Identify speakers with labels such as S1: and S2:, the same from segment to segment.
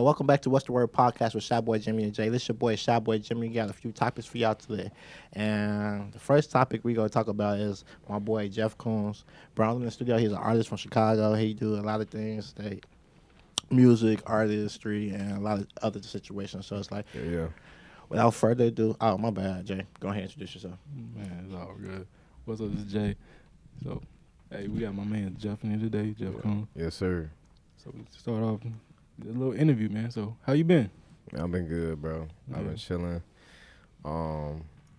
S1: So welcome back to What's the Word podcast with Shy Boy Jimmy and Jay. This your boy Shy Boy Jimmy. Got a few topics for y'all today, and the first topic we gonna talk about is my boy Jeff Koonz. Brown in the studio. He's an artist from Chicago. He do a lot of things, music, artistry, and a lot of other situations. So it's like,
S2: Yeah.
S1: without further ado, oh my bad, Jay. Go ahead and introduce yourself.
S3: Man, it's all good. What's up, this is Jay. So, hey, we got my man Jeff in here today, Jeff Koonz.
S2: Yes, sir.
S3: So we start off with a little interview, man. So, how you been?
S2: I've been good, bro. I've
S3: Yeah.
S2: been chilling.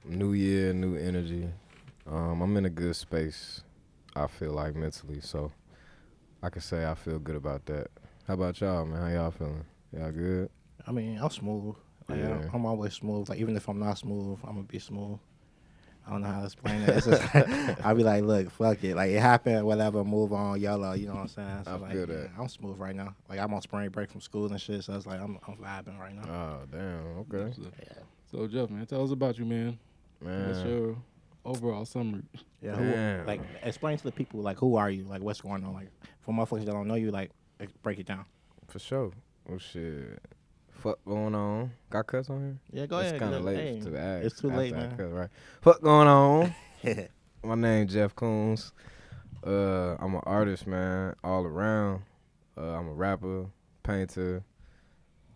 S2: New year, new energy. I'm in a good space, I feel like, mentally. So I can say I feel good about that. How about y'all, man? How y'all feeling? Y'all good?
S1: I mean, I'm smooth. Like,
S2: Yeah.
S1: I'm always smooth. Like, even if I'm not smooth, I'm gonna be smooth. I don't know how to explain it. It's just, I'll be like, look, fuck it. Like, it happened, whatever, move on, YOLO, you know what I'm saying? So,
S2: I
S1: like,
S2: feel that.
S1: I'm smooth right now. Like, I'm on spring break from school and shit, so it's like, I'm vibing right now.
S2: Oh, damn. Okay.
S3: So, Jeff, man, tell us about you, man. What's
S2: Man.
S3: your overall summary?
S1: Yeah,
S2: Damn.
S1: like, explain to the people, like, who are you? Like, what's going on? Like, for motherfuckers that don't know you, like, break it down.
S2: For sure. Oh, shit. Fuck going on. Got cuts on here?
S1: Yeah, go
S2: It's
S1: ahead.
S2: kind of late
S1: Hey,
S2: to ask.
S1: it's too late,
S2: after I
S1: man.
S2: cut, right? Fuck going on. My name Jeff Koonz. I'm an artist, man, all around. I'm a rapper, painter,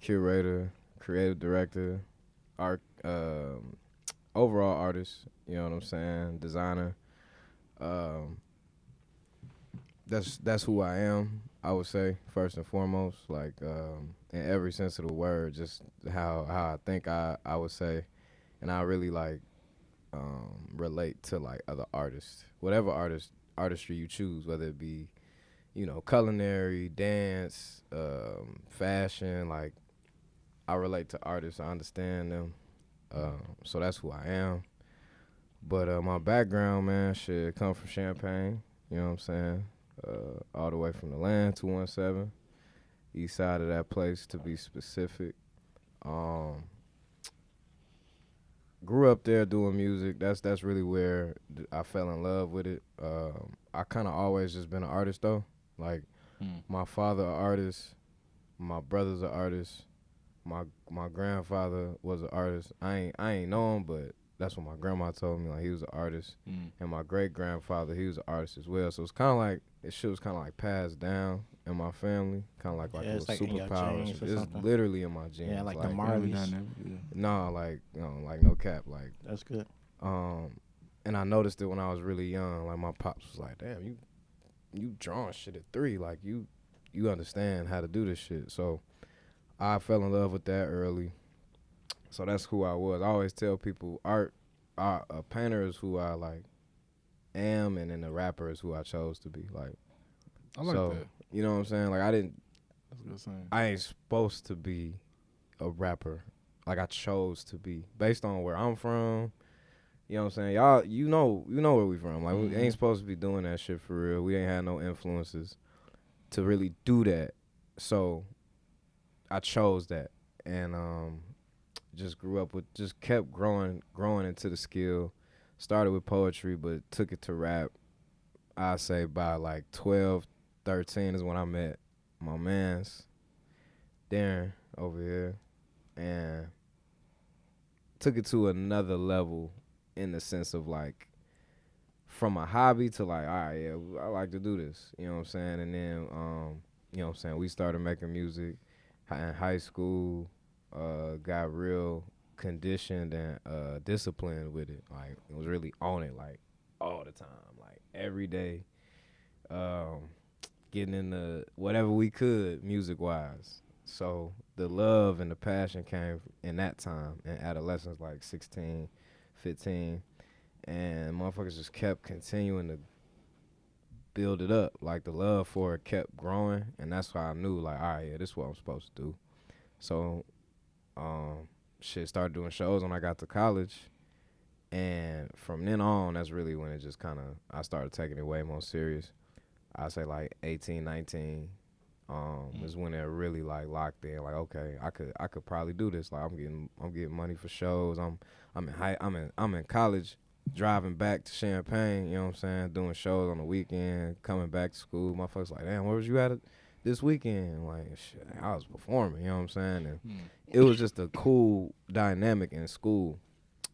S2: curator, creative director, art, overall artist. You know what I'm saying? Designer. That's who I am. I would say first and foremost, like in every sense of the word, just how I think I would say, and I really like relate to like other artists, whatever artistry you choose, whether it be, you know, culinary, dance, fashion. Like I relate to artists, I understand them, so that's who I am. But my background, man, shit, come from Champaign. You know what I'm saying? All the way from the land, 217, east side of that place to be specific. Grew up there doing music. That's really where I fell in love with it. I kind of always just been an artist though. Like my father an artist, my brother's an artist, my grandfather was an artist. I ain't know him, but that's what my grandma told me. Like he was an artist, and my great grandfather, he was an artist as well. So it's kind of like shit was kind of like passed down in my family, kind of like
S1: Yeah,
S2: a
S1: it's like in your
S2: superpower.
S1: genes or
S2: It's
S1: something.
S2: literally in my genes.
S1: Yeah, like the
S3: Family
S1: Marleys.
S3: dynamic, yeah.
S2: No, like no cap, like.
S1: That's good.
S2: And I noticed it when I was really young. Like my pops was like, "Damn, you drawing shit at 3. Like you understand how to do this shit." So I fell in love with that early. So that's who I was. I always tell people, a painter is who I like am, and then a rapper is who I chose to be. Like,
S3: I like
S2: so,
S3: that.
S2: you know what I'm saying? Like
S3: That's a good saying.
S2: I ain't supposed to be a rapper. Like I chose to be based on where I'm from. You know what I'm saying? Y'all, you know where we from. Like we ain't supposed to be doing that shit for real. We ain't had no influences to really do that. So I chose that, and just kept growing into the skill. Started with poetry, but took it to rap. I say by like 12, 13 is when I met my mans, Darren over here, and took it to another level in the sense of like from a hobby to like, all right, yeah, I like to do this. You know what I'm saying? And then, you know what I'm saying, we started making music in high school, got real conditioned and disciplined with it. Like, it was really on it, like, all the time, like, every day, getting into whatever we could music-wise. So the love and the passion came in that time, in adolescence, like 16, 15, and motherfuckers just kept continuing to build it up. Like, the love for it kept growing, and that's why I knew, like, all right, yeah, this is what I'm supposed to do. So, started doing shows when I got to college, and from then on, that's really when it just kind of, I started taking it way more serious. I say like 18, 19, is when it really like locked in. Like, okay, I could probably do this. Like, I'm getting money for shows. I'm in college, driving back to Champaign. You know what I'm saying? Doing shows on the weekend, coming back to school. Motherfuckers like, damn, where was you at this weekend, like, shit, I was performing, you know what I'm saying? And it was just a cool dynamic in school,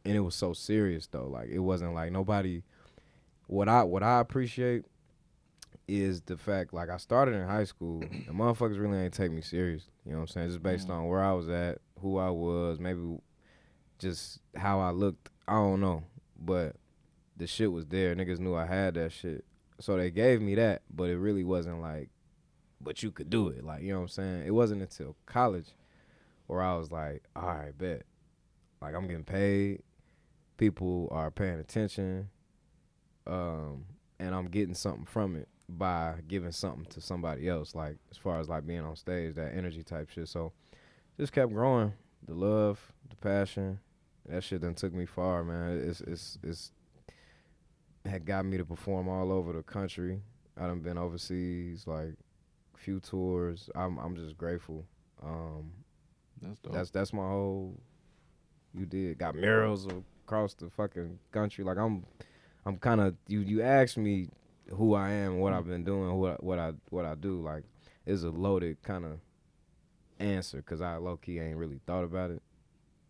S2: and it was so serious though. Like, it wasn't like nobody. What I appreciate is the fact, like, I started in high school, and motherfuckers really ain't take me serious. You know what I'm saying? Just based on where I was at, who I was, maybe just how I looked. I don't know, but the shit was there. Niggas knew I had that shit, so they gave me that. But it really wasn't like, but you could do it. Like, you know what I'm saying? It wasn't until college where I was like, all right, bet. Like, I'm getting paid. People are paying attention. And I'm getting something from it by giving something to somebody else. Like, as far as like being on stage, that energy type shit. So just kept growing. The love, the passion, that shit done took me far, man. It's had got me to perform all over the country. I done been overseas, like, few tours. I'm just grateful.
S3: That's dope.
S2: That's my whole. You did got murals across the fucking country. Like, I'm kind of you asked me who I am, what I've been doing, what I do. Like, it's a loaded kind of answer because I low key ain't really thought about it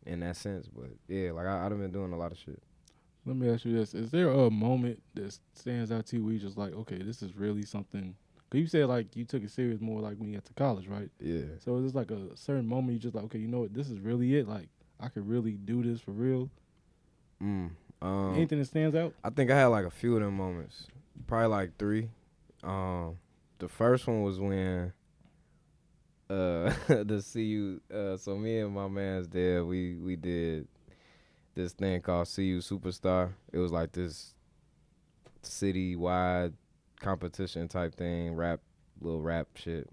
S2: in that sense. But yeah, like, I done been doing a lot of shit.
S3: Let me ask you this: is there a moment that stands out to you where you just like, okay, this is really something? Cause you said like you took it serious more like when you got to college, right?
S2: Yeah.
S3: So is this like a certain moment you just like, okay, you know what, this is really it? Like, I could really do this for real. Anything that stands out?
S2: I think I had like a few of them moments, probably like 3. The first one was when the CU. So me and my man's there, we did this thing called CU Superstar. It was like this city-wide competition type thing, little rap shit.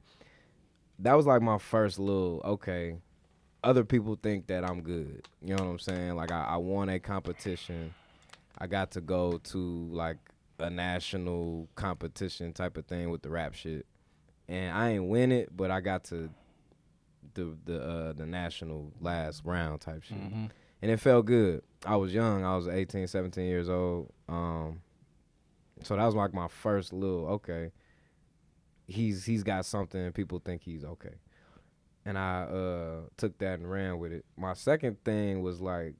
S2: That was like my first little, okay, other people think that I'm good. You know what I'm saying? Like, I won a competition. I got to go to like a national competition type of thing with the rap shit. And I ain't win it, but I got to the national last round type shit.
S3: Mm-hmm.
S2: And it felt good. I was young. I was 18, 17 years old. So that was like my first little, okay, he's got something and people think he's okay. And I took that and ran with it. My second thing was like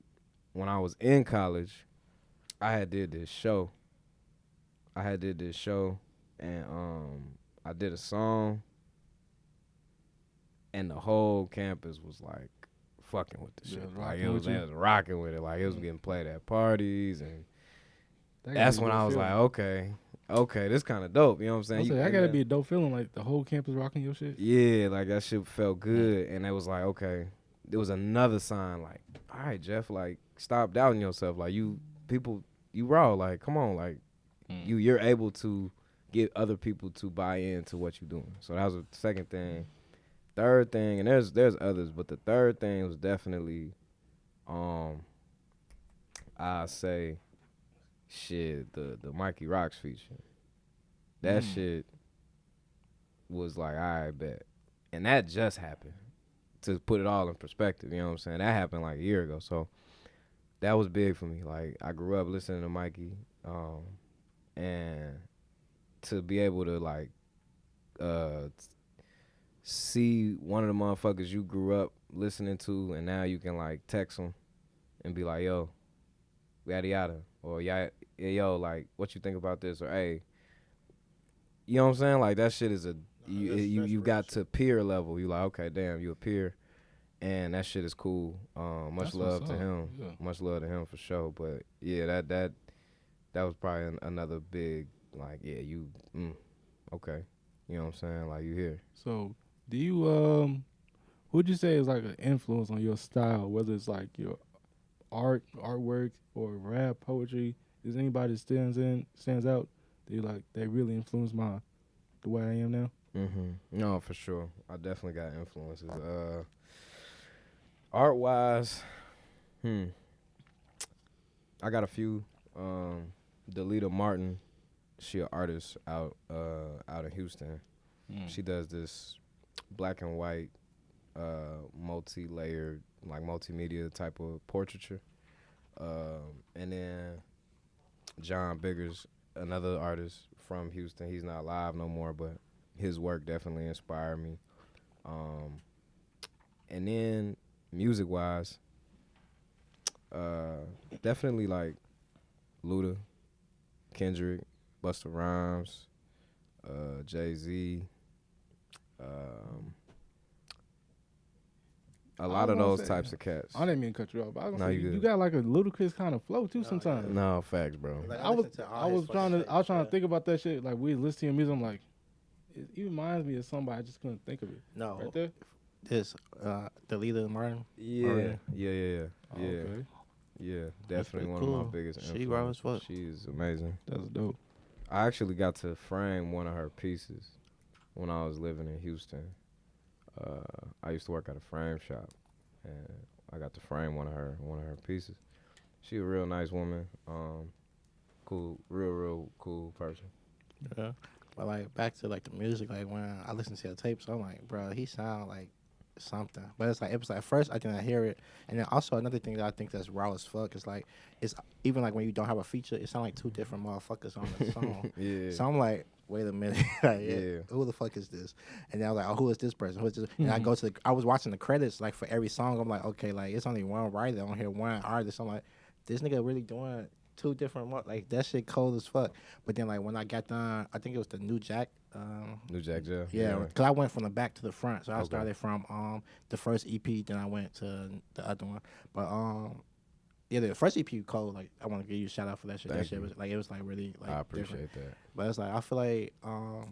S2: when I was in college, I did this show and I did a song and the whole campus was like fucking with the shit. Like, they was rocking with it. Like, it was getting played at parties, and that's when I was like, okay, this kind of dope. You know what I'm saying?
S3: That gotta be a dope feeling, like the whole campus rocking your shit.
S2: Yeah, like that shit felt good, and it was like, okay, there was another sign, like, all right, Jeff, like, stop doubting yourself. Like, you raw, like, come on, like, you're able to get other people to buy into what you're doing. So that was the second thing. Third thing, and there's others, but the third thing was definitely, I say, shit, the Mikey Rocks feature. That shit was like, all right, bet. And that just happened. To put it all in perspective, you know what I'm saying? That happened like a year ago. So that was big for me. Like, I grew up listening to Mikey, and to be able to like see one of the motherfuckers you grew up listening to, and now you can like text them and be like, yo, yada yada, or yeah, yo, like, what you think about this, or hey, you know what I'm saying? Like, that shit is you got to peer level. You like, okay, damn, you a peer, and that shit is cool. Much love to him. Yeah. Much love to him for sure. But yeah, that was probably another big, like, yeah, you okay. You know what I'm saying? Like, you here.
S3: So do you who'd you say is like an influence on your style, whether it's like your artwork or rap, poetry? Is anybody that stands out that you like, they really influenced the way I am now?
S2: No, for sure. I definitely got influences. Art wise, I got a few. Delita Martin, she an artist out in Houston. She does this black and white, multi-layered, like multimedia type of portraiture. And then John Biggers, another artist from Houston. He's not live no more, but his work definitely inspired me. And then music wise, definitely like Luda, Kendrick, Busta Rhymes, Jay-Z, a lot of those types of cats.
S3: I didn't mean to cut you off. But I was
S2: No,
S3: gonna say,
S2: you
S3: you
S2: good.
S3: got like a ludicrous kind of flow too sometimes.
S2: No, facts, bro.
S1: Like,
S3: I was
S1: listen to all
S3: I
S1: his
S3: was trying
S1: fucking
S3: to I was
S1: shit,
S3: trying
S1: yeah.
S3: to think about that shit. Like we listen to your music, I'm like, it reminds me of somebody. I just couldn't think of it.
S1: No,
S3: Right there.
S1: this the leader Martin.
S2: Yeah,
S1: Martin.
S2: yeah.
S3: Oh, okay.
S2: Yeah, definitely
S1: pretty
S2: one of
S1: cool.
S2: my biggest
S1: She raw as
S2: influences.
S1: fuck.
S2: She is amazing.
S3: That's dope.
S2: I actually got to frame one of her pieces when I was living in Houston. I used to work at a frame shop, and I got to frame one of her pieces. She a real nice woman. Cool, real cool person.
S1: Yeah. But like back to like the music, like when I listen to your tapes, I'm like, bro, he sound like something. But it's like at first I didn't hear it, and then also another thing that I think that's raw as fuck is like it's even like when you don't have a feature, it sound like two different motherfuckers on the song.
S2: Yeah.
S1: So I'm like, wait a minute, like,
S2: Yeah.
S1: who the fuck is this? And then I was like, oh, who is this person? Who is this? And I was watching the credits like for every song. I'm like, okay, like it's only one writer on here, one artist. I'm like, this nigga really doing two different like that shit cold as fuck. But then like when I got done, I think it was the New Jack.
S2: New Jack Jeff.
S1: Yeah, because I went from the back to the front. So I
S2: Okay.
S1: started from the first EP, then I went to the other one. But yeah, the first EP cold. Like I want to give you a shout out for that shit.
S2: Thank
S1: that shit
S2: you.
S1: was like it was like really like
S2: I
S1: different.
S2: appreciate that.
S1: But it's like I feel like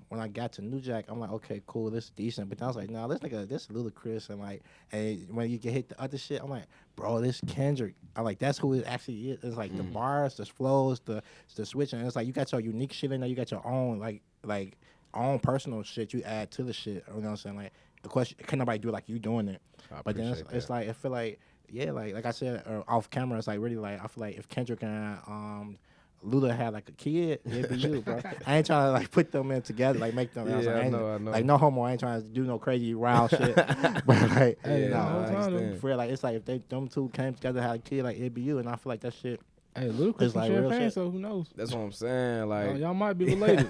S1: when I got to New Jack, I'm like, okay, cool, this is decent. But then I was like, nah, this is ludicrous. And like, and when you get hit the other shit, I'm like, bro, this Kendrick. I'm like, that's who it actually is. It's like the bars, the flows, the switching. And it's like you got your unique shit in there. You got your own like own personal shit you add to the shit. You know what I'm saying? Like, of course, can nobody do it like you doing it.
S2: I
S1: But then
S2: appreciate
S1: it's
S2: that.
S1: like I feel like like I said off camera, it's like really like I feel like if Kendrick and Luda had like a kid, it'd be you, bro. I ain't trying to like put them in together, like make them. I was
S2: Yeah,
S1: like,
S2: I know.
S1: Like no homo, I ain't trying to do no crazy wild shit. But like,
S3: Hey,
S2: Yeah,
S3: the
S2: I
S3: whole time,
S2: understand.
S1: for real, like it's like if them two came together, had a kid, like it'd be you. And I feel like that shit.
S3: hey, Ludacris
S1: It's
S3: from
S1: like real
S3: Champagne,
S1: shit.
S3: so who knows?
S2: That's what I'm saying. Like,
S3: Y'all might be related.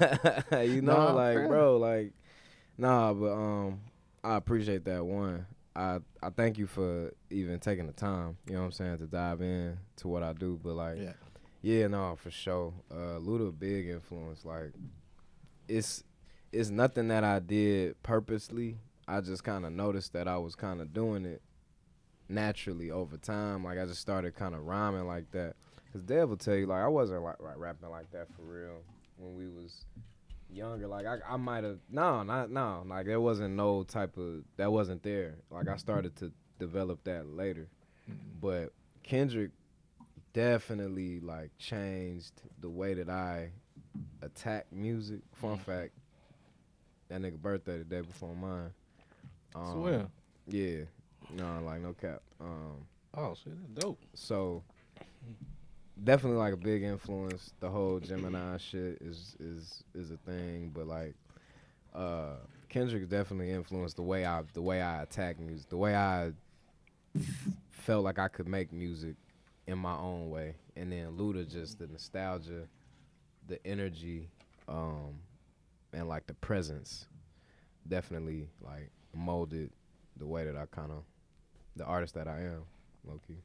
S2: you know,
S1: Nah,
S2: like,
S1: fair.
S2: bro, like, nah, but I appreciate that one. I thank you for even taking the time, you know what I'm saying, to dive in to what I do. But like, yeah, no, for sure. Luda big influence. Like, it's nothing that I did purposely. I just kind of noticed that I was kind of doing it naturally over time. Like, I just started kind of rhyming like that. Cause Dev will tell you, like, I wasn't like rapping like that for real when we was younger. Like, I might have no. Like, there wasn't no type of that wasn't there. Like, I started to develop that later. But Kendrick definitely like changed the way that I attack music. Fun fact, that nigga birthday the day before mine.
S3: Swear.
S2: Yeah. No, like no cap.
S3: Oh shit, that's dope.
S2: So definitely like a big influence. The whole Gemini shit is a thing, but like Kendrick definitely influenced the way I attack music, the way I felt like I could make music in my own way. And then Luda, just the nostalgia, the energy, and like the presence definitely like molded the way that I kind of, the artist that I am, low key.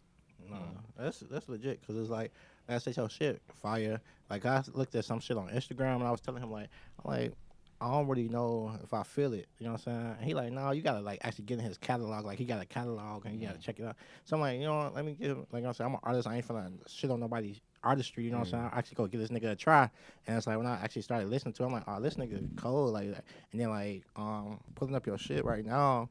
S1: No, that's legit. Cause it's like I say your shit fire. Like I looked at some shit on Instagram and I was telling him like, I don't really know if I feel it. You know what I'm saying? And he like, no, you gotta like actually get in his catalog. Like he got a catalog and you gotta check it out. So I'm like, you know, let me give. Like I'm saying, I'm an artist. I ain't finna shit on nobody's artistry. You know what I'm saying? I actually go give this nigga a try. And it's like when I actually started listening to him, I'm like, oh, this nigga cold. Like, and then like pulling up your shit right now.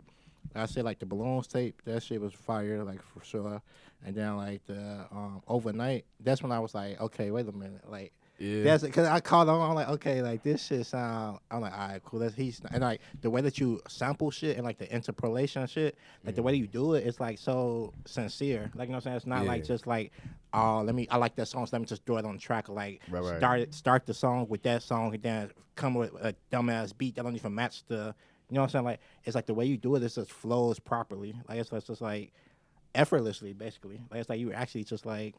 S1: I said like the Balloons tape, that shit was fire, like for sure. And then like the Overnight, that's when I was like, okay, wait a minute, like
S2: Yeah.
S1: that's because I called on. I'm like, okay, like this shit sound. I'm like, all right, cool. That's and like the way that you sample shit and like the interpolation shit, like the way that you do it, it's like so sincere. Like you know what I'm saying? It's not like
S2: Yeah.
S1: just like, oh, I like that song, so let me just throw it on the track. Or like
S2: Right.
S1: start the song with that song and then come with a dumbass beat that don't even match the. You know what I'm saying? Like it's like the way you do it, it just flows properly. Like it's just like effortlessly, basically. Like it's like you actually just like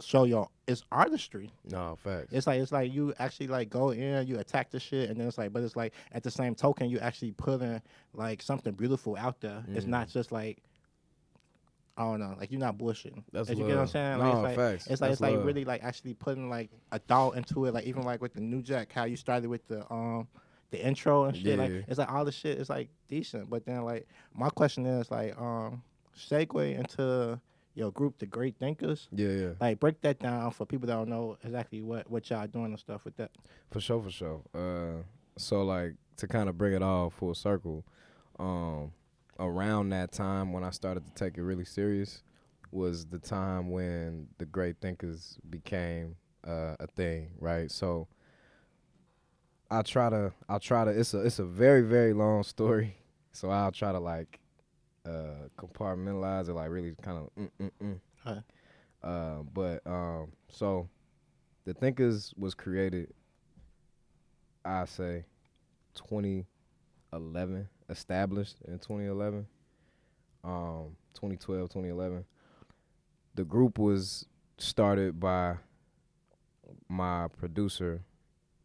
S1: show your it's artistry.
S2: No, facts.
S1: It's like you actually like go in, you attack the shit, and then it's like, but it's like at the same token, you actually put in like something beautiful out there. It's not just like I don't know, like you're not bullshitting.
S2: That's
S1: You
S2: love.
S1: get what I'm saying?
S2: No,
S1: Like,
S2: facts.
S1: It's like
S2: That's
S1: it's like
S2: love.
S1: really like actually putting like a thought into it. Like even like with the New Jack, how you started with the intro and shit. Like
S2: Yeah.
S1: it's like all the shit is like decent. But then like my question is like segue into your group, the Great Thinkers.
S2: Yeah.
S1: Like break that down for people that don't know exactly what y'all doing and stuff with that.
S2: For sure. So like to kind of bring it all full circle, around that time when I started to take it really serious was the time when the Great Thinkers became a thing, right? So I'll try to it's a very, very long story. So I'll try to like compartmentalize it, like really kind of so the Thinkers was created, I say 2011, established in 2011, 2012, 2011. The group was started by my producer,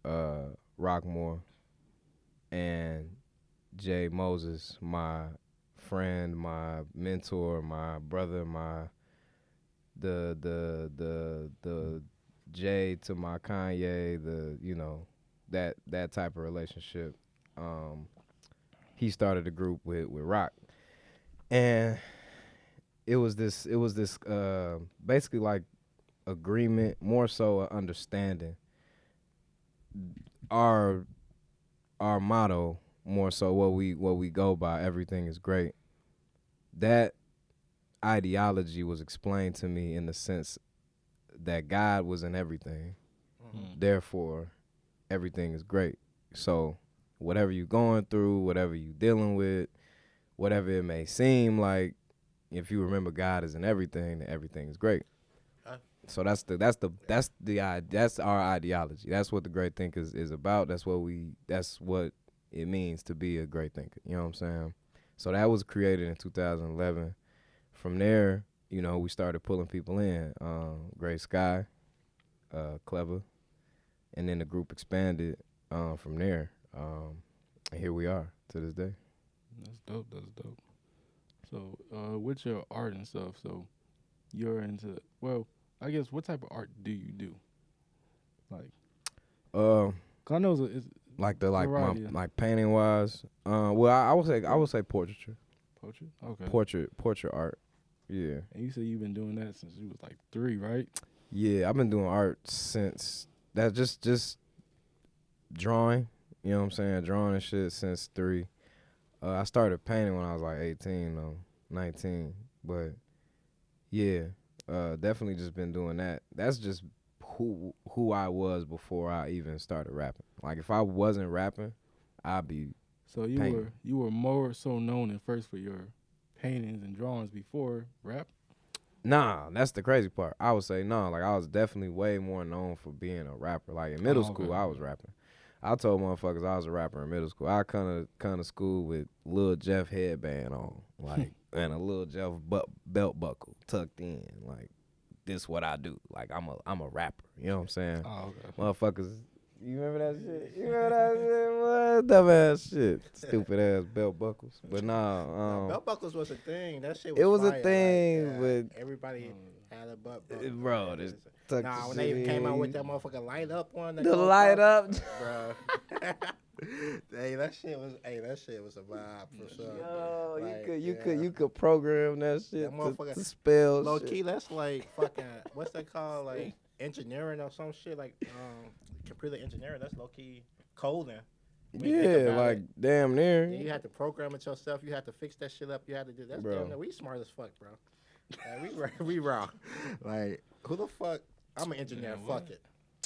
S2: Rockmore, and Jay Moses, my friend, my mentor, my brother, the Jay to my Kanye, that type of relationship. He started a group with Rock, and it was this basically like agreement, more so a understanding. Our motto, more so what we go by, everything is great. That ideology was explained to me in the sense that God was in everything. Therefore, everything is great. So whatever you're going through, whatever you're dealing with, whatever it may seem like, if you remember God is in everything, then everything is great. So that's our ideology. That's what the Great Thinkers is about. That's what it means to be a great thinker. You know what I'm saying? So that was created in 2011. From there, we started pulling people in. Gray Sky, Clever, and then the group expanded from there. And here we are to this day.
S3: That's dope. So, with your art and stuff, so you're into, well, I guess what type of art do you do? Like, 'cause I know it's
S2: like
S3: variety.
S2: like painting wise. Well, I would say portraiture.
S3: Portrait? Okay.
S2: Portrait art. Yeah.
S3: And you said you've been doing that since you was like 3, right?
S2: Yeah, I've been doing art since that just drawing. You know what I'm saying? Drawing and shit since 3. I started painting when I was like 18 or 19, but yeah, definitely just been doing that. That's just who I was before I even started rapping. Like if I wasn't rapping, I'd be
S3: So you were more so known at first for your paintings and drawings before rap?
S2: Nah, that's the crazy part. I would say no. Like I was definitely way more known for being a rapper. Like in middle school, I was rapping. I told motherfuckers I was a rapper in middle school. I come to school with Lil Jeff headband on, like, and a Lil Jeff belt buckle tucked in. Like, this what I do. Like, I'm a rapper. You know what I'm saying?
S3: Oh, okay.
S2: Motherfuckers, you remember that shit? You remember that shit? What dumbass shit? Stupid ass belt buckles. But nah,
S1: belt buckles was a thing. That shit was
S2: it was
S1: fire.
S2: a thing,
S1: like, everybody had a butt buckle.
S2: bro. This
S1: Nah, when they came out with that motherfucking light up one,
S2: the light up,
S1: bro. that shit was a vibe for sure.
S2: Yo,
S1: like,
S2: you could program that shit
S1: that
S2: to spell.
S1: Low
S2: shit.
S1: key, that's like fucking what's that called? Like engineering or some shit like computer engineering. That's low key coding.
S2: Yeah, like damn near.
S1: You had to program it yourself. You had to fix that shit up. You had to do that. Damn near. We smart as fuck, bro. Like, we raw. Like who the fuck? I'm an engineer. Fuck it.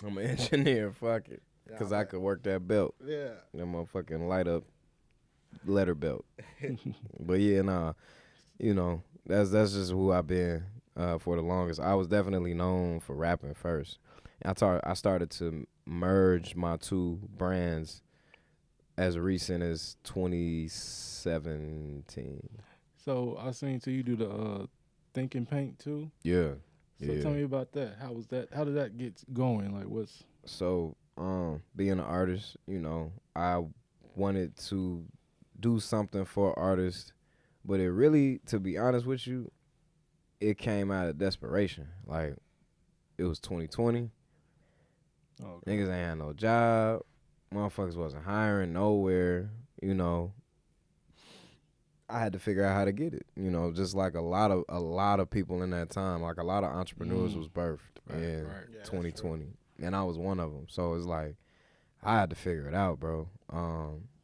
S2: I'm an engineer. Fuck it. Cause I could work that belt.
S1: Yeah.
S2: That motherfucking light up letter belt. But yeah, nah. That's just who I've been for the longest. I was definitely known for rapping first. I started to merge my 2 brands as recent as 2017.
S3: So I seen you do the Think and Paint too.
S2: Yeah.
S3: So tell me about that. How was that? How did that get going? Like, what's
S2: So, being an artist, you know, I wanted to do something for artists, but it really, to be honest with you, it came out of desperation. Like, it was 2020. Niggas ain't had no job. Motherfuckers wasn't hiring nowhere, you know. I had to figure out how to get it, you know, just like a lot of people in that time, like a lot of entrepreneurs was birthed in 2020, and I was one of them. So it's like I had to figure it out, bro.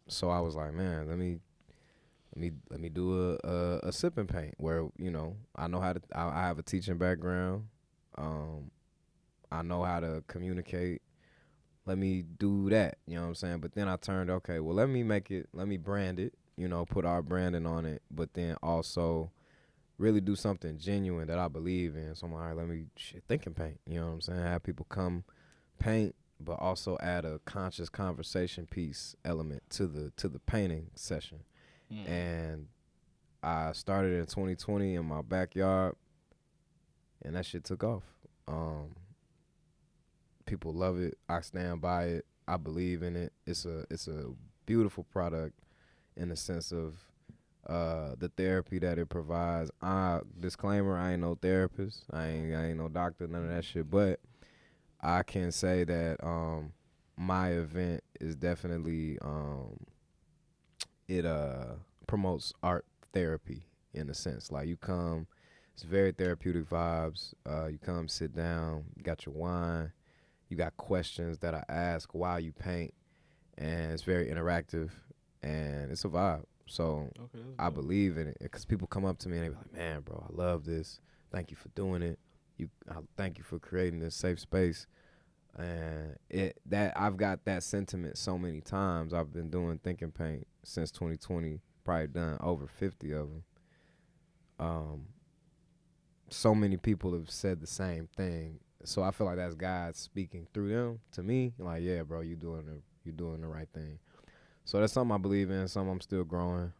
S2: So I was like, man, let me do a sip and paint where, you know, I know how to. I have a teaching background. I know how to communicate. Let me do that, you know what I'm saying? But then I turned, okay, well, let me brand it. You know, put our branding on it, but then also really do something genuine that I believe in. So I'm like, all right, let me think and paint. You know what I'm saying? Have people come paint, but also add a conscious conversation piece element to the painting session. And I started in 2020 in my backyard, and that shit took off. People love it. I stand by it. I believe in it. It's a beautiful product. In the sense of the therapy that it provides. Disclaimer, I ain't no therapist. I ain't no doctor, none of that shit. But I can say that my event is definitely, it promotes art therapy in a sense. Like, you come, it's very therapeutic vibes. You come, sit down, you got your wine, you got questions that I ask while you paint, and it's very interactive. And it's a vibe. So I believe in it because people come up to me and they be like, man, bro, I love this. Thank you for doing it. Thank you for creating this safe space. And I've got that sentiment so many times. I've been doing Think and Paint since 2020, probably done over 50 of them. So many people have said the same thing. So I feel like that's God speaking through them to me. Like, yeah, bro, you're doing the right thing. So that's something I believe in, something I'm still growing,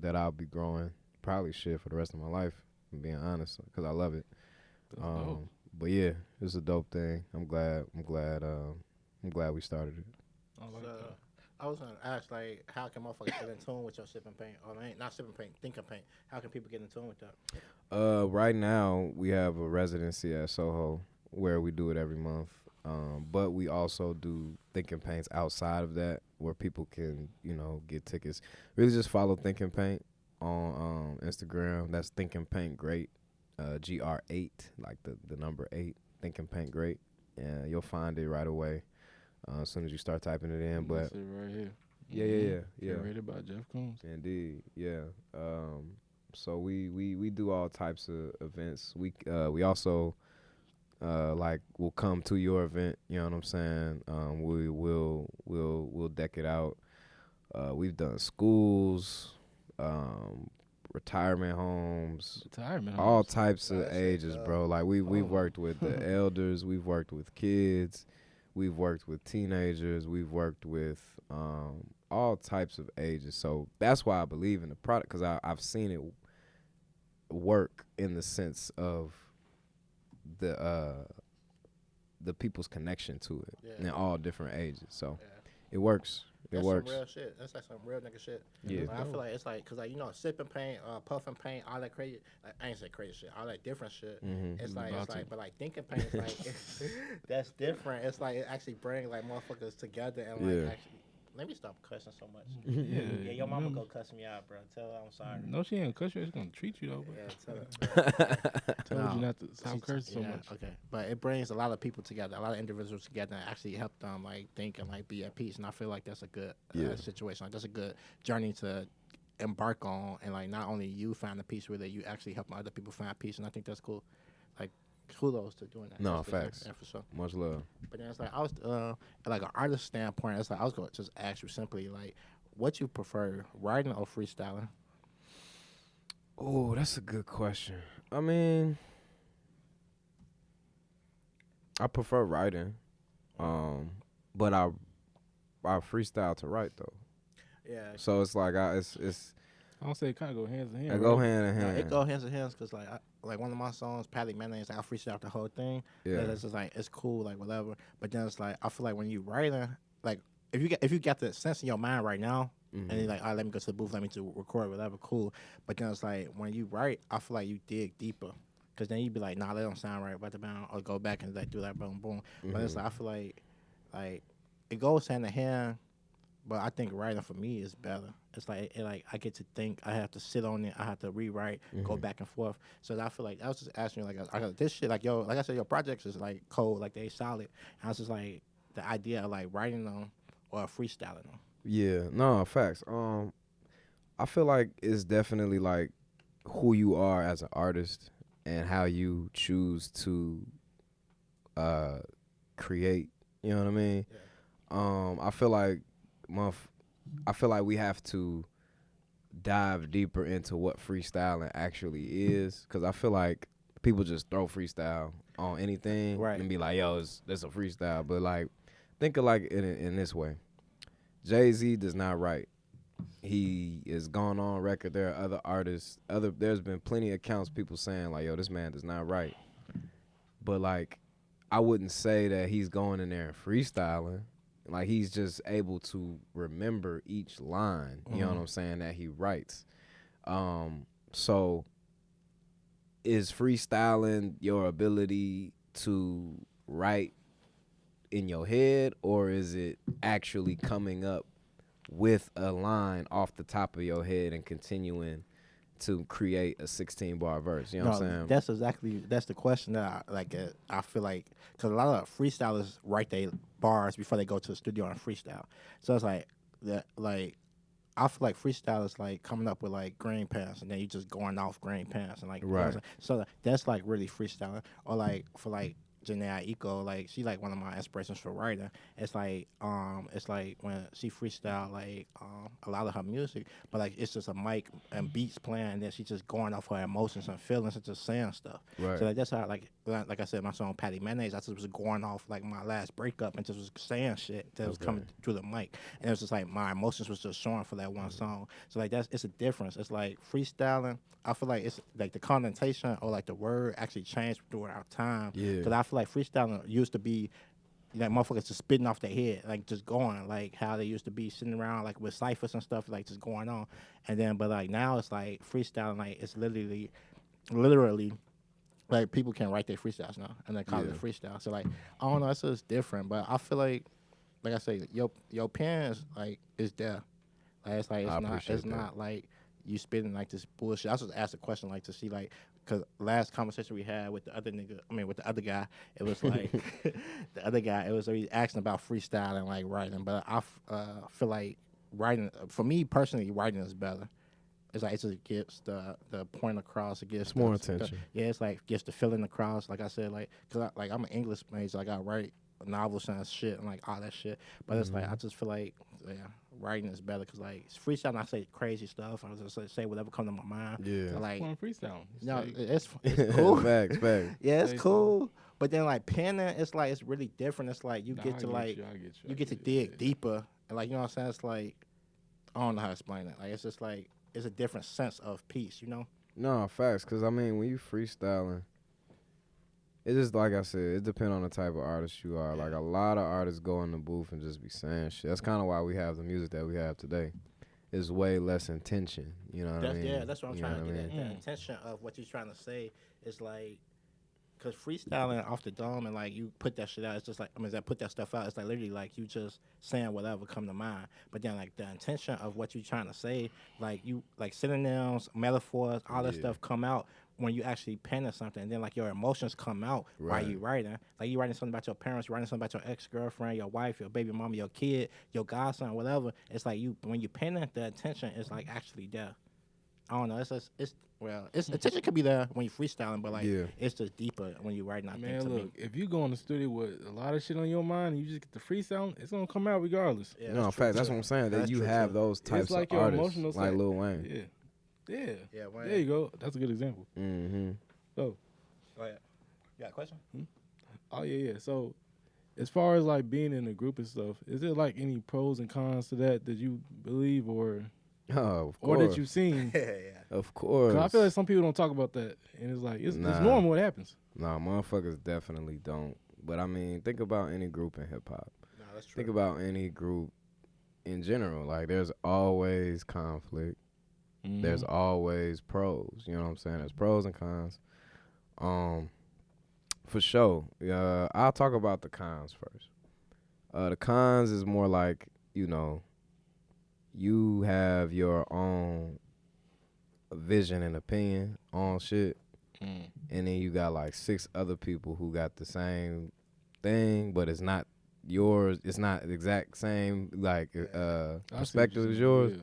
S2: that I'll be growing probably for the rest of my life, if I'm being honest, because I love it. But yeah, it's a dope thing. I'm glad we started it.
S1: I was gonna ask, like, how can motherfuckers get in tune with your sip and paint? Or not sip and paint, think and paint. How can people get in tune with that?
S2: Right now we have a residency at Soho where we do it every month. But we also do Think and Paints outside of that where people can, you know, get tickets. Really just follow Think and Paint on Instagram. That's Think and Paint Great, GR8, like the number 8, Think and Paint Great. And you'll find it right away as soon as you start typing it in. But
S3: it right
S2: here. Yeah.
S3: Curated by Jeff Koonz.
S2: Indeed, yeah. So we do all types of events. We also... we'll come to your event, you know what I'm saying? We'll deck it out. We've done schools, retirement homes, all types of ages, bro. Like we've worked with the elders, we've worked with kids, we've worked with teenagers, we've worked with all types of ages. So that's why I believe in the product, because I've seen it work in the sense of the people's connection to it in all different ages. So it works. It works.
S1: Some real shit. That's like some real nigga shit.
S2: Yeah.
S1: Like, I feel like it's like, cause like, you know, sip and paint, puff and paint, all that crazy. Like, I ain't say crazy shit. All that different shit.
S2: Mm-hmm.
S1: It's like, but like think and paint is like, that's different. It's like it actually brings like motherfuckers together and like actually. Let me stop cussing so much. Yeah, your mama go cuss me out, bro. Tell her I'm sorry.
S3: No, she ain't cuss you. She's gonna treat you though. Bro.
S1: Yeah, tell her.
S3: Told you not to stop cursing so much.
S1: Okay, but it brings a lot of people together, a lot of individuals together, and actually help them like think and like be at peace. And I feel like that's a good situation. Like that's a good journey to embark on, and like not only you find the peace with it, you actually help other people find peace. And I think that's cool. Like kudos to doing that.
S2: No, facts.
S1: Yeah, for sure.
S2: Much love.
S1: But then it's like I was like an artist standpoint. It's like I was going to just ask you simply like, what you prefer, writing or freestyling?
S2: Oh, that's a good question. I mean, I prefer writing, but I freestyle to write though.
S1: Yeah.
S2: So it's like
S3: I don't say it kind of go hands in hand.
S2: It go hand in hand.
S1: It go hands in hands because like like one of my songs, Patty Mayonnaise, I freestyle the whole thing.
S2: Yeah.
S1: It's just like it's cool, like whatever. But then it's like I feel like when you writing, like if you got the sense in your mind right now, and you're like, all right, let me go to the booth, let me to record whatever, cool. But then it's like when you write, I feel like you dig deeper. Cause then you be like, nah, that don't sound right, about the bound, or go back and like do that, boom, boom. But it's like I feel like it goes hand in hand. But I think writing for me is better. It's like I get to think. I have to sit on it. I have to rewrite, go back and forth. So I feel like I was just asking you, like, I got this shit, like like I said, your projects is like cold, like they solid. And I was just like the idea of like writing them or freestyling them.
S2: Yeah, no, facts. I feel like it's definitely like who you are as an artist and how you choose to create. You know what I mean? Yeah. I feel like we have to dive deeper into what freestyling actually is, because I feel like people just throw freestyle on anything and be like, yo, it's a freestyle. But like, think of like in this way. Jay-Z does not write. He is gone on record. There are other artists. There's been plenty of accounts, people saying like, yo, this man does not write. But like, I wouldn't say that he's going in there and freestyling. Like, he's just able to remember each line, you know what I'm saying, that he writes. So is freestyling your ability to write in your head, or is it actually coming up with a line off the top of your head and continuing to create a 16-bar verse? You know what I'm saying?
S1: That's the question that I feel like, because a lot of freestylers write their bars before they go to the studio and freestyle. So it's like that, like I feel like freestylers like coming up with like green pants and then you just going off green pants and like, you know what I'm saying? So that's like really freestyling. Or like for like Jaye like she like one of my inspirations for writing. It's like when she freestyle like a lot of her music, but like it's just a mic and beats playing, and then she's just going off her emotions and feelings and just saying stuff. So like that's how like I said, my song Patty Mayonnaise, I just was going off like my last breakup and just was saying shit that was coming through the mic, and it was just like my emotions was just showing for that one song. So like it's a difference. It's like freestyling, I feel like it's like the connotation or like the word actually changed throughout time. Because I feel like freestyling used to be like motherfuckers just spitting off their head, like just going, like how they used to be sitting around like with ciphers and stuff, like just going on. And then but like now it's like freestyling, like it's literally like people can write their freestyles now and they call it freestyle. So like I don't know, it's just different. But I feel like I say, your pen is like is there. Like it's not like you spitting like this bullshit. I was just asked a question like to see like, cause last conversation we had with the other with the other guy, it was like the other guy, it was he asking about freestyle and like writing. But I feel like writing, for me personally, writing is better. It's like it just gets the point across. It gets
S2: more attention.
S1: It's like gets the feeling across. Like I said, like cause I'm an English major, like I write novels and shit and like all that shit. But it's like I just feel like writing is better, because like freestyling, I say crazy stuff. I was just say whatever comes to my mind.
S3: Yeah,
S1: so, like
S3: freestyle.
S1: No, it's cool.
S2: Facts.
S1: Yeah, it's cool. But then like penning, it's like it's really different. It's like you get to like you get to dig deeper, and like you know what I'm saying. It's like I don't know how to explain it. Like it's just like it's a different sense of peace, you know.
S2: No, facts. Cause I mean, when you freestyling, it's just like I said, it depends on the type of artist you are. Like a lot of artists go in the booth and just be saying shit. That's kind of why we have the music that we have today. It's way less intention. You know what I mean?
S1: Yeah, that's what I'm trying to get at. The intention of what you're trying to say is like, because freestyling off the dome and like you put that shit out, it's just like, I put that stuff out, it's like literally like you just saying whatever come to mind. But then like the intention of what you're trying to say, like you like synonyms, metaphors, all that stuff come out when you actually penning something, and then like your emotions come out while you writing. Like you writing something about your parents, you writing something about your ex-girlfriend, your wife, your baby mama, your kid, your godson, whatever. It's like you when you penning, the attention is like actually there. I don't know. It's attention could be there when you freestyling, but like it's just deeper when you writing. I think.
S3: Look, if you go in the studio with a lot of shit on your mind and you just get the freestyle, it's gonna come out regardless.
S2: Yeah, no, in fact, that's what I'm saying. That you have those types
S3: like
S2: of artists,
S3: emotional
S2: like Lil Wayne.
S3: Yeah. There you go. That's a good example. So,
S1: you got a question?
S3: Oh yeah. So, as far as like being in a group and stuff, is there like any pros and cons to that you believe, or
S2: Oh, of
S3: or
S2: course.
S3: that you've seen?
S1: Yeah.
S2: Of course.
S3: 'Cause I feel like some people don't talk about that, and it's like it's
S2: Nah.
S3: normal. It happens.
S2: Nah, motherfuckers definitely don't. But I mean, think about any group in hip hop.
S1: No, that's true.
S2: Think about any group in general. Like, there's always conflict. There's always pros. You know what I'm saying? There's pros and cons. For sure. I'll talk about the cons first. The cons is more like, you know, you have your own vision and opinion on shit, and then you got like 6 other people who got the same thing, but it's not yours. It's not the exact same like perspective as yours.
S3: Yeah.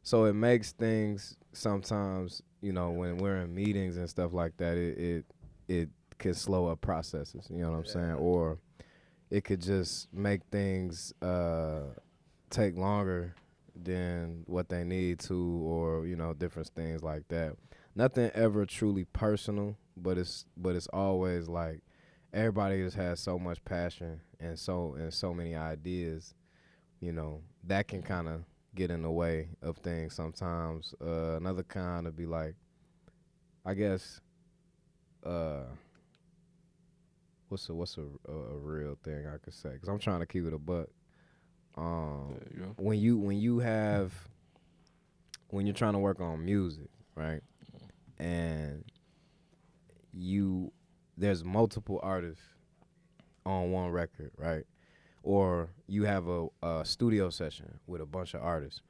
S2: So it makes things sometimes, you know, when we're in meetings and stuff like that, it could slow up processes. You know what I'm saying? Or it could just make things take longer than what they need to, or, you know, different things like that. Nothing ever truly personal, but it's always like everybody just has so much passion and so many ideas, you know, that can kind of get in the way of things sometimes. Another kind of be like, I guess, what's a real thing I could say? Because I'm trying to keep it a buck.
S3: There you go.
S2: When you're trying to work on music, right? And there's multiple artists on one record, right? Or you have a studio session with a bunch of artists,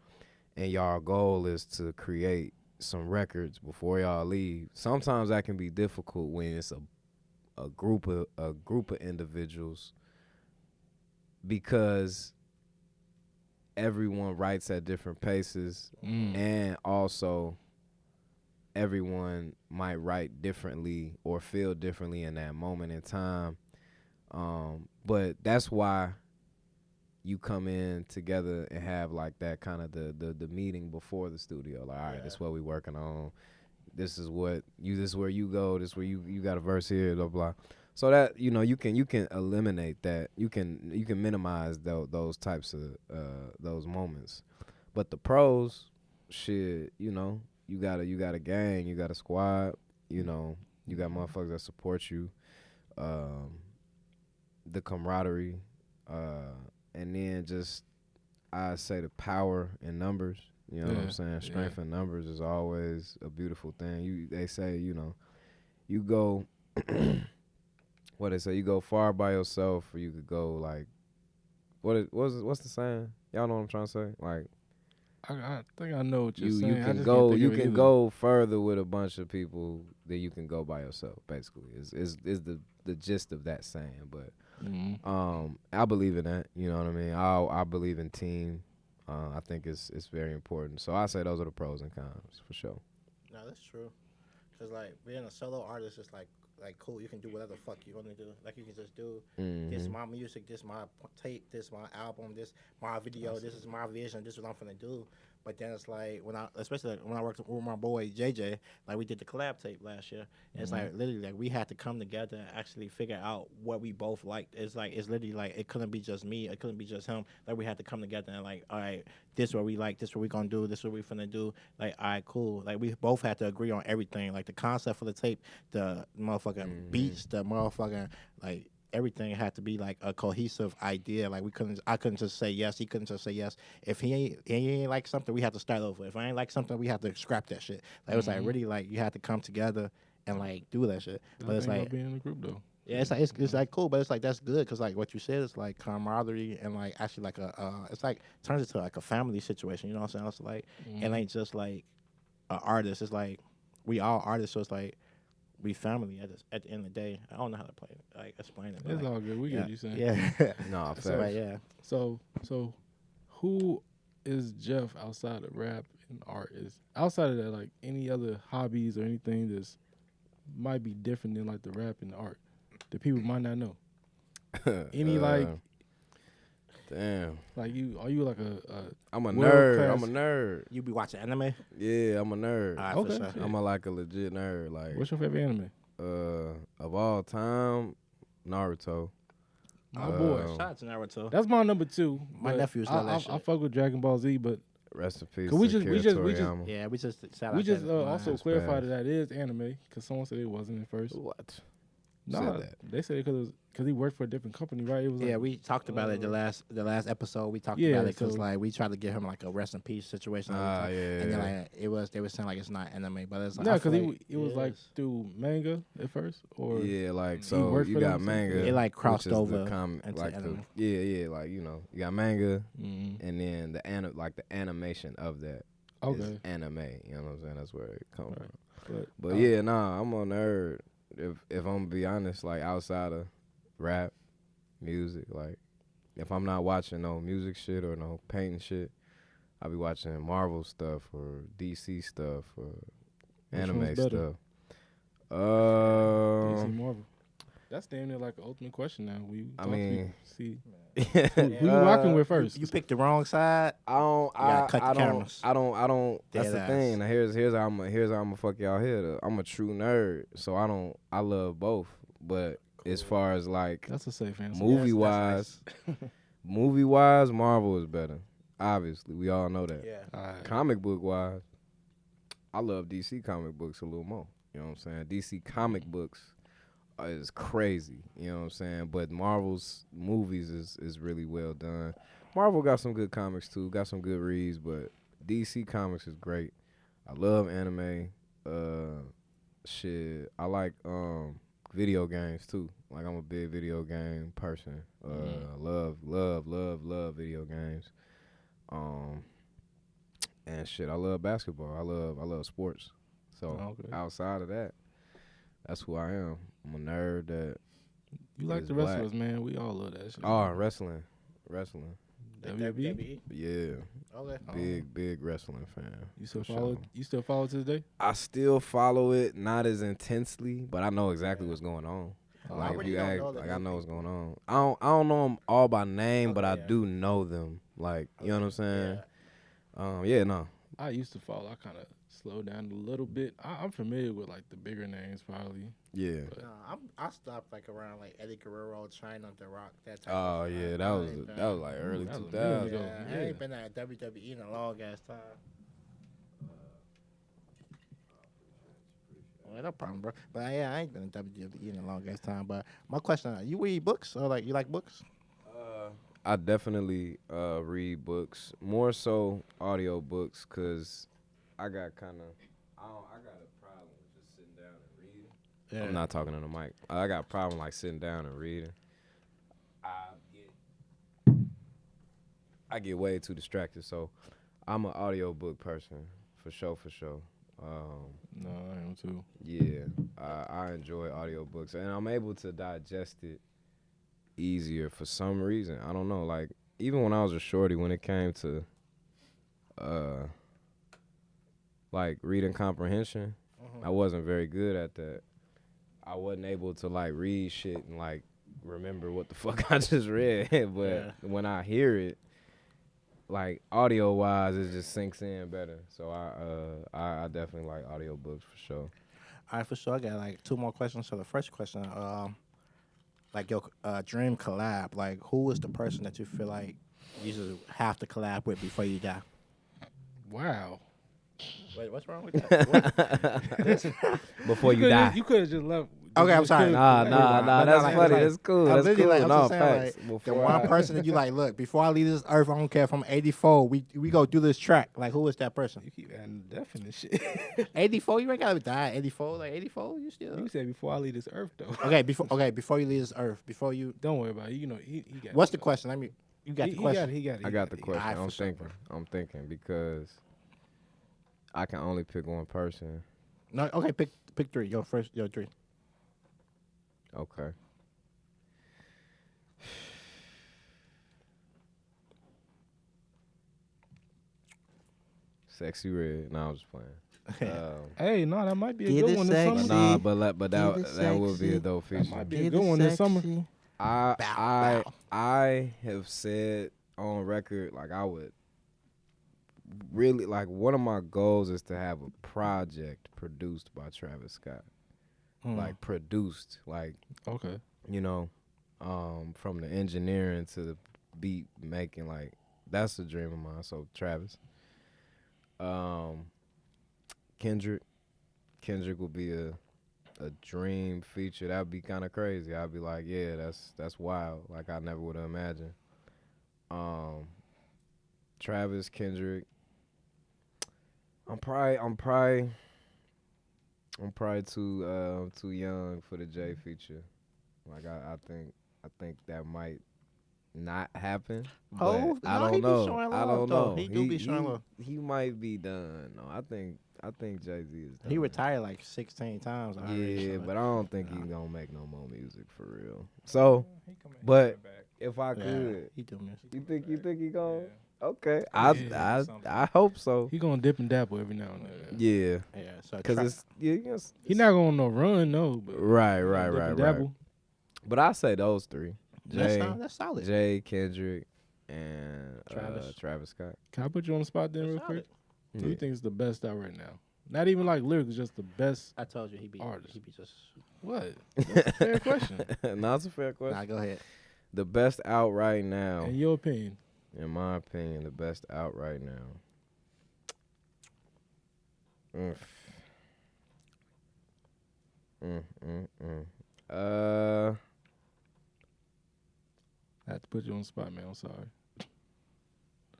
S2: and y'all goal is to create some records before y'all leave. Sometimes that can be difficult when it's a group of individuals, because everyone writes at different paces, and also everyone might write differently or feel differently in that moment in time. But that's why you come in together and have like that kind of the meeting before the studio. Like, all right, this is what we working on. This is where you go. This is where you got a verse here, blah blah. So that, you know, you can eliminate that. You can minimize those types of those moments. But the pros, shit, you know, you got a gang, you got a squad, you know, you got motherfuckers that support you. The camaraderie, and then just, I say, the power in numbers. You know what I'm saying? Strength in numbers is always a beautiful thing. They say, you know, you go what they say, you go far by yourself, or you could go like, what's the saying? Y'all know what I'm trying to say? Like,
S3: I think I know what you're saying.
S2: You can go further with a bunch of people than you can go by yourself. Basically, is the gist of that saying. But I believe in that. You know what I mean? I believe in team. I think it's very important. So I say those are the pros and cons for sure.
S1: No, that's true. Cause like being a solo artist is like cool. You can do whatever the fuck you want to do. Like, you can just do this my music, this my tape, this my album, this my video, this is my vision, this is what I'm finna do. But then it's like especially like when I worked with my boy Jaye, like we did the collab tape last year. And it's like literally like we had to come together and actually figure out what we both liked. It's literally like it couldn't be just me, it couldn't be just him. Like we had to come together and like, all right, this is what we like, this is what we gonna do, this is what we finna do. Like, all right, cool. Like we both had to agree on everything. Like the concept for the tape, the motherfucking beats, the motherfucking like everything had to be like a cohesive idea. Like I couldn't just say yes. He couldn't just say yes. If he ain't like something, we had to start over. If I ain't like something, we had to scrap that shit. Like it was like really like you had to come together and like do that shit. But it's like
S3: being in a group though.
S1: Yeah, it's like cool, but it's like that's good because like what you said is like camaraderie and like actually like it's like turns into like a family situation. You know what I'm saying? It's like it ain't just like an artist. It's like we all artists, so it's like we family at the end of the day. I don't know how to explain it.
S3: It's
S1: like,
S3: all good. We get what you're saying.
S1: Yeah.
S2: No,
S1: So like, yeah.
S3: So who is Jeff outside of rap and art? Is outside of that, like any other hobbies or anything that's might be different than like the rap and the art that people might not know? Any like
S2: damn.
S3: Like are you like a
S2: I'm a nerd. I'm a nerd.
S1: You be watching anime?
S2: Yeah, I'm a nerd.
S1: All right,
S3: Okay.
S1: for sure.
S2: I'm a legit nerd. Like,
S3: what's your favorite anime?
S2: Of all time, Naruto.
S3: My boy.
S1: Shout out to Naruto.
S3: That's my number 2.
S1: My nephew's
S3: I
S1: love that shit.
S3: fuck with Dragon Ball Z, but
S2: Rest in peace.
S3: We
S2: to
S3: just-
S2: Akira
S3: we just-
S2: Toriyama.
S1: Yeah, we just shout
S3: We
S1: out
S3: just
S1: that
S3: also
S2: That's
S3: clarified
S2: bad.
S3: that is anime because someone said it wasn't at first.
S2: What?
S3: Nah,
S2: Said that.
S3: they said because he worked for a different company, right? It was
S1: Yeah,
S3: like,
S1: we talked about it the last episode. We talked
S3: Yeah,
S1: about it because
S3: so-
S1: like we tried to give him like a rest in peace situation.
S2: Ah, yeah,
S1: And then
S2: yeah.
S1: like they were saying like it's not anime, but it's like
S3: no,
S1: I
S3: because
S1: feel
S3: it was like
S1: is.
S3: through manga at first, or
S2: Yeah, like
S3: He
S2: so
S3: worked
S2: you
S3: for
S2: got
S3: them, so-
S2: manga.
S1: It, like,
S2: which
S1: crossed
S2: is the
S1: over into
S2: like the
S1: anime.
S2: yeah, like you got manga,
S3: Mhm.
S2: and then the animation of that is
S3: okay,
S2: anime. You know what I'm saying? That's where it comes
S3: Right.
S2: from.
S3: but
S2: But yeah, nah, I'm a nerd. If I'm gonna be honest, like outside of rap, music, like if I'm not watching no music shit or no painting shit, I'll be watching Marvel stuff or DC stuff or anime
S3: one's better?
S2: stuff.
S3: DC Marvel. That's damn near like an ultimate question now. We
S2: I
S3: talk to
S2: mean-
S3: people, see
S2: who
S3: who you rocking with first.
S1: You picked the wrong side.
S2: I don't.
S1: gotta
S2: I,
S1: cut the
S2: I don't.
S1: cameras.
S2: I don't. That's
S1: Dead
S2: the
S1: ass.
S2: thing. Now here's how I'm fuck y'all here. I'm a true nerd, so I don't. I love both, but as far as like
S3: That's a safe answer.
S2: movie
S1: Yes,
S2: wise, movie wise, Marvel is better. Obviously, we all know that.
S1: Yeah.
S3: Alright.
S2: Comic book wise, I love DC comic books a little more. You know what I'm saying? DC comic books is crazy. You know what I'm saying? But Marvel's movies is really well done. Marvel got some good comics too, got some good reads, but DC comics is great. I love anime. Shit, I like video games too. Like I'm a big video game person. Love video games. And shit, I love basketball. I love sports. So
S3: Okay.
S2: outside of that, that's who I am. I'm a nerd that
S3: You like
S2: is
S3: the
S2: black.
S3: wrestlers, man. We all love that shit.
S2: wrestling.
S3: WWE?
S2: Yeah,
S1: Okay.
S2: big wrestling fan.
S3: You still
S2: for
S3: follow?
S2: sure.
S3: You still follow to this day?
S2: I still follow it, not as intensely, but I know exactly what's going on.
S3: Oh,
S2: Like
S1: I
S2: if
S1: really
S2: you
S1: don't
S2: ask,
S1: know the
S2: like I
S1: new
S2: know what's
S1: people.
S2: going on. I don't know them all by name, but I
S1: Okay, yeah.
S2: do know them. Like you know what I'm saying? Yeah, no.
S3: I used to follow. I kind of slowed down a little bit. I'm familiar with like the bigger names, probably.
S2: Yeah.
S1: No, I stopped like around like Eddie Guerrero, China, The Rock, that type.
S2: Oh
S1: of stuff.
S2: yeah,
S1: I
S2: that was
S1: ain't been-
S2: like early
S3: that was a
S2: 2000s.
S3: minute ago.
S1: Yeah, I
S3: Yeah.
S1: ain't been at WWE in a long ass time. Well, no problem, bro. But yeah, I ain't been in WWE in a long ass time. But my question: you read books or like you like books?
S2: I definitely read books, more so audio books, cause I got a problem with just sitting down and reading.
S1: Yeah.
S2: I'm not talking to the mic. I got a problem like sitting down and reading. I get way too distracted, so I'm an audio book person for sure.
S3: No, I am too.
S2: Yeah, I enjoy audiobooks, and I'm able to digest it easier for some reason. I don't know. Like even when I was a shorty, when it came to like reading comprehension, I wasn't very good at that. I wasn't able to like read shit and like remember what the fuck I just read. But when I hear it, like audio wise, it just sinks in better. So I definitely like audiobooks for sure.
S1: All right, for sure. I got like two more questions. So the first question, like your dream collab, like who is the person that you feel like you just have to collab with before you die?
S3: Wow.
S1: Wait, what's wrong with that?
S2: Before you die.
S3: You could have just left.
S1: Okay, I'm
S3: just
S1: sorry.
S3: could've-
S2: Nah,
S1: But
S2: that's
S1: like,
S2: funny.
S1: like,
S2: That's cool.
S1: I'm
S2: That's
S1: literally
S2: cool.
S1: like, I'm
S2: No,
S1: just saying,
S2: facts.
S1: like, the
S2: Before
S1: one
S2: I-
S1: person that you like, look, before I leave this earth, I don't care if I'm 84, we go do this track. Like, who is that person?
S3: You keep adding definite shit.
S1: 84? You ain't gotta die. 84? Like 84? You still
S3: You said before I leave this earth, though.
S1: before you leave this earth, before you.
S3: Don't worry about it. You know, he got.
S1: What's
S3: it.
S1: the question? I mean, you got
S3: He
S1: the question.
S3: He got it.
S2: I got the question.
S1: Alright,
S2: I'm
S1: for sure,
S2: thinking. I'm thinking because I can only pick one person.
S1: No, okay, pick three. Your three.
S2: Okay. Sexy Red. No, I'm just playing.
S3: Hey, no, that might be a
S1: Get
S3: good
S1: it
S3: one this
S1: sexy.
S3: summer.
S2: Nah, but
S1: Give it
S2: that would be
S1: sexy.
S2: a dope
S3: That
S2: feature.
S3: might be a good one this summer.
S2: I have said on record, like I would really like one of my goals is to have a project produced by Travis Scott. Like produced, like
S3: Okay.
S2: you know, from the engineering to the beat making, like that's a dream of mine. So Travis, Kendrick. Kendrick would be a dream feature. That'd be kind of crazy. I'd be like, yeah, that's wild. Like I never would have imagined. Travis, Kendrick. I'm probably too young for the Jaye feature. Like I think that might not happen.
S1: Oh,
S2: But I
S1: no,
S2: don't
S1: he be
S2: know.
S1: showing
S2: I
S1: love,
S2: don't
S1: though.
S2: know.
S1: He do be showing love.
S2: He might be done. No, I think Jay-Z is done.
S1: He retired like 16 times already.
S2: Yeah,
S1: so
S2: but I don't think he's gonna make no more music for real. So, but if I
S1: yeah,
S2: could,
S1: he do music.
S2: you think he gonna? Okay,
S3: Yeah,
S2: I hope so.
S3: He gonna dip and dabble every now and then.
S2: Yeah,
S1: Yeah, so
S2: because it's yes.
S3: He not going on no run, no. But
S2: Right.
S3: dip and dabble.
S2: But I say those three: Jay,
S1: That's solid.
S2: Jay, Kendrick, and
S1: Travis.
S2: Travis Scott.
S3: Can I put you on the spot then, real
S1: That's
S3: quick?
S1: solid.
S3: Who you think is the best out right now? Not even like lyrics, just the best.
S1: I told you he be
S3: Artist.
S1: He be just.
S3: What? That's a fair question.
S2: No, it's a fair question.
S1: Nah, go ahead.
S2: The best out right now,
S3: In your opinion,
S2: in my opinion, the best out right now.
S3: I have to put you on the spot, man. I'm sorry.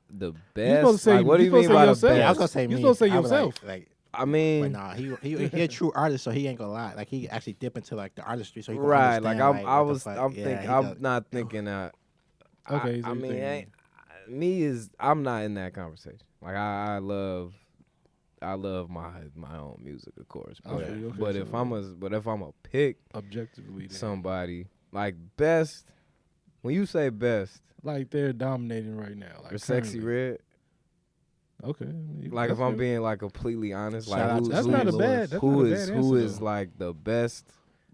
S2: The
S3: You
S2: best.
S3: supposed to say-
S2: Like, what do
S3: you
S2: you mean
S3: supposed to
S2: by
S3: say
S2: the
S3: yourself.
S1: Yeah, I was
S2: best?
S1: gonna say
S3: You
S1: me.
S3: supposed to say
S1: I was
S3: yourself.
S1: Like,
S2: I
S1: but
S2: mean,
S1: nah, he a true artist, so he ain't gonna lie. Like he actually dip into like the artistry, so he gonna
S2: right?
S1: understand,
S2: Like
S1: what the fuck.
S2: I'm
S1: Yeah,
S2: thinking.
S1: he
S2: I'm
S1: does.
S2: not thinking that.
S3: Okay, so
S2: I
S3: you
S2: mean,
S3: thinking-
S2: I'm not in that conversation. Like I love my own music, of course. But,
S3: Okay,
S2: but
S3: so
S2: if I'm a pick
S3: objectively, then.
S2: somebody like best, when you say best,
S3: Like they're dominating right now. Like
S2: or Sexy
S3: currently.
S2: Red.
S3: Okay.
S2: Like if I'm being like completely honest,
S1: Shout
S2: like
S1: out
S2: who,
S1: to
S3: That's
S2: who-
S3: not a
S1: Lewis.
S3: bad. That's
S2: who
S3: not a
S2: is
S3: bad
S2: who
S3: answer,
S2: is
S3: though.
S2: like the best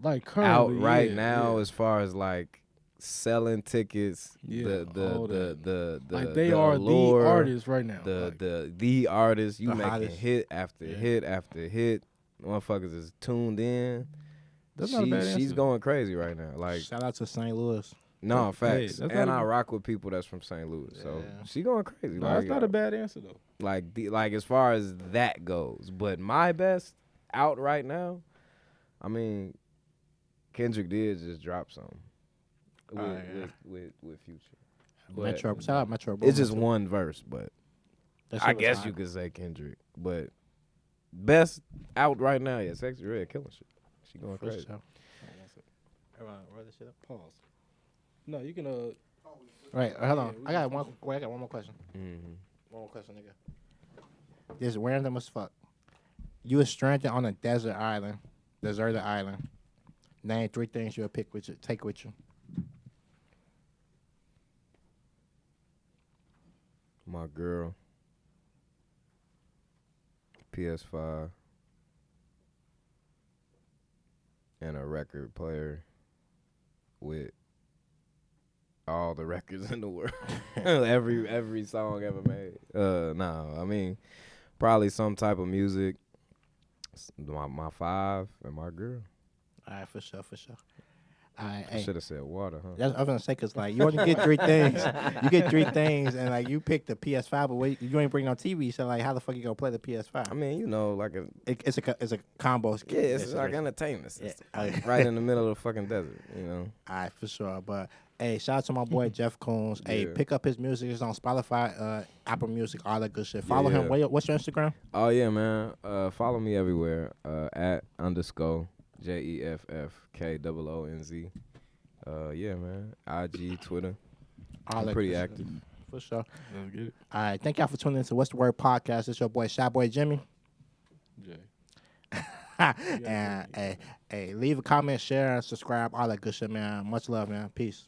S3: like
S2: out
S3: currently
S2: right
S3: yeah,
S2: now
S3: yeah.
S2: as far as like selling tickets,
S3: Yeah, all that.
S2: the
S3: Like they
S2: the
S3: are
S2: allure,
S3: the artists right now.
S2: the
S3: Like,
S2: the artist. You
S1: The
S2: making
S1: hottest.
S2: hit after
S1: Yeah.
S2: hit after hit. Motherfuckers is tuned in.
S3: that's not a bad
S2: She's
S3: answer.
S2: going crazy right now. Like
S1: Shout out to St. Louis.
S2: no
S3: Hey,
S2: facts,
S3: that's
S2: and
S3: not
S2: I
S3: a-
S2: rock with people that's from St. Louis, so
S1: Yeah.
S2: she going crazy.
S3: No,
S2: like,
S3: that's not a bad answer though.
S2: like as far as that goes. But my best out right now, I mean, Kendrick did just drop something with,
S1: yeah.
S2: with Future. But
S1: Metro. Shout out Metro.
S2: it's just
S1: Metro.
S2: one verse, but
S1: That
S2: I
S1: shit was
S2: guess
S1: hot.
S2: you could say Kendrick. But best out right now, yeah, Sexy Red killing shit. She going
S1: For
S2: crazy.
S1: sure.
S3: Everyone, roll this shit up. Pause. No, you can.
S1: Right, hold on.
S3: Yeah, we
S1: I got
S3: can
S1: one.
S3: finish
S1: Wait, I got one more question.
S2: Mm-hmm.
S1: One more question, nigga. This random as fuck. You was stranded on a deserted island. Name 3 things you'll take with you.
S2: My girl, PS5, and a record player with all the records in the world. every song ever made. No, I mean probably some type of music. My 5 and my girl.
S1: All right, for sure. All right,
S2: I
S1: hey.
S2: should have said water, huh?
S1: That's what I was gonna say, cause like you only get 3 things. You get 3 things, and like you pick the PS5, but wait, you ain't bring no TV. So like, how the fuck you gonna play the PS5?
S2: I mean, you know, like
S1: It's a combo.
S2: yeah, it's like entertainment
S1: Yeah.
S2: system. Right in the middle of the fucking desert, you know.
S1: All right, for sure. But hey, shout out to my boy Jeff Koonz. Hey,
S2: Yeah.
S1: pick up his music. It's on Spotify, Apple Music, all that good shit. Follow him.
S2: Yeah.
S1: What's your Instagram?
S2: Oh yeah, man. Follow me everywhere. At _JEFFKOONZ. Yeah, man. IG, Twitter.
S1: All
S2: I'm
S1: that
S2: pretty
S1: good
S2: active.
S1: shit. For sure.
S3: Let's get it.
S1: All right, thank y'all for tuning in to What's the Word podcast. It's your boy Shy Boy Jimmy.
S3: Jay.
S1: And hey, leave a comment, share, subscribe, all that good shit, man. Much love, man. Peace.